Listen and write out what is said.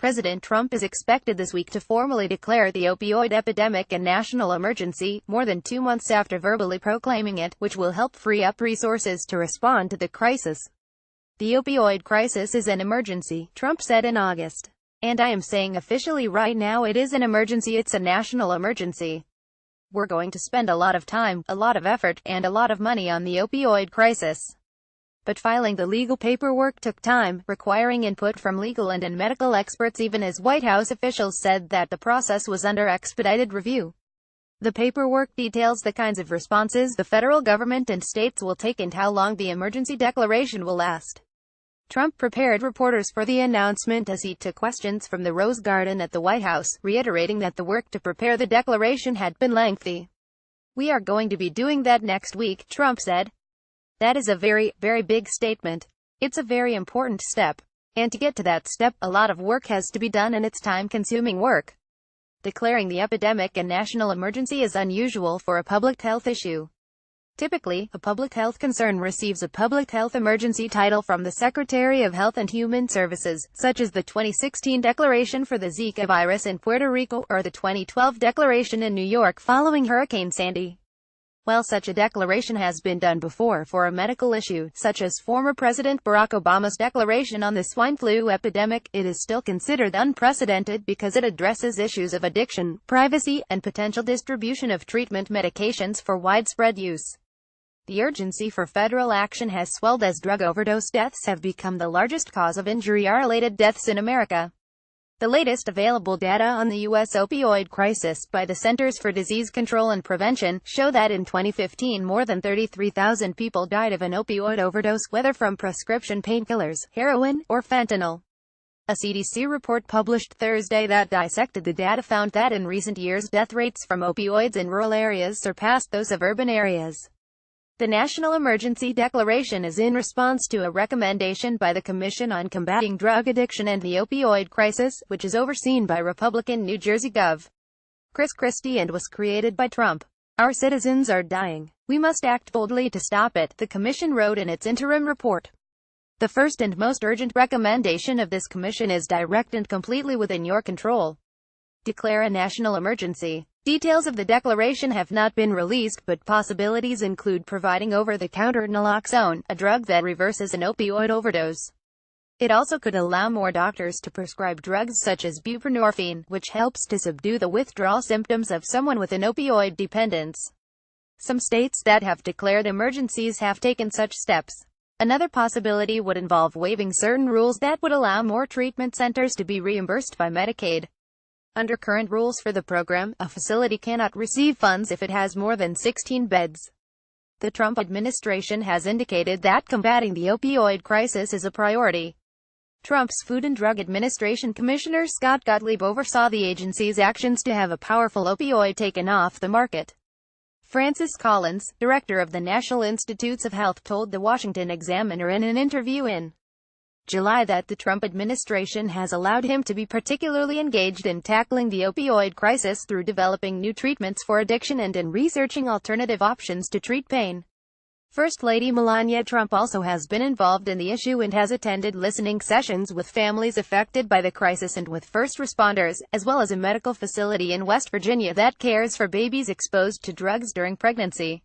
President Trump is expected this week to formally declare the opioid epidemic a national emergency, more than 2 months after verbally proclaiming it, which will help free up resources to respond to the crisis. The opioid crisis is an emergency, Trump said in August. And I am saying officially right now it is an emergency. It's a national emergency. We're going to spend a lot of time, a lot of effort, and a lot of money on the opioid crisis. But filing the legal paperwork took time, requiring input from legal and medical experts, even as White House officials said that the process was under expedited review. The paperwork details the kinds of responses the federal government and states will take and how long the emergency declaration will last. Trump prepared reporters for the announcement as he took questions from the Rose Garden at the White House, reiterating that the work to prepare the declaration had been lengthy. "We are going to be doing that next week," Trump said. "That is a very, very big statement. It's a very important step. And to get to that step, a lot of work has to be done, and it's time-consuming work." Declaring the epidemic a national emergency is unusual for a public health issue. Typically, a public health concern receives a public health emergency title from the Secretary of Health and Human Services, such as the 2016 declaration for the Zika virus in Puerto Rico, or the 2012 declaration in New York following Hurricane Sandy. While such a declaration has been done before for a medical issue, such as former President Barack Obama's declaration on the swine flu epidemic, it is still considered unprecedented because it addresses issues of addiction, privacy, and potential distribution of treatment medications for widespread use. The urgency for federal action has swelled as drug overdose deaths have become the largest cause of injury-related deaths in America. The latest available data on the U.S. opioid crisis by the Centers for Disease Control and Prevention show that in 2015 more than 33,000 people died of an opioid overdose, whether from prescription painkillers, heroin, or fentanyl. A CDC report published Thursday that dissected the data found that in recent years death rates from opioids in rural areas surpassed those of urban areas. The national emergency declaration is in response to a recommendation by the Commission on Combating Drug Addiction and the Opioid Crisis, which is overseen by Republican New Jersey Gov. Chris Christie and was created by Trump. "Our citizens are dying. We must act boldly to stop it," the commission wrote in its interim report. "The first and most urgent recommendation of this commission is direct and completely within your control. Declare a national emergency." Details of the declaration have not been released, but possibilities include providing over-the-counter naloxone, a drug that reverses an opioid overdose. It also could allow more doctors to prescribe drugs such as buprenorphine, which helps to subdue the withdrawal symptoms of someone with an opioid dependence. Some states that have declared emergencies have taken such steps. Another possibility would involve waiving certain rules that would allow more treatment centers to be reimbursed by Medicaid. Under current rules for the program, a facility cannot receive funds if it has more than 16 beds. The Trump administration has indicated that combating the opioid crisis is a priority. Trump's Food and Drug Administration Commissioner Scott Gottlieb oversaw the agency's actions to have a powerful opioid taken off the market. Francis Collins, director of the National Institutes of Health, told the Washington Examiner in an interview in July that the Trump administration has allowed him to be particularly engaged in tackling the opioid crisis through developing new treatments for addiction and in researching alternative options to treat pain. First Lady Melania Trump also has been involved in the issue and has attended listening sessions with families affected by the crisis and with first responders, as well as a medical facility in West Virginia that cares for babies exposed to drugs during pregnancy.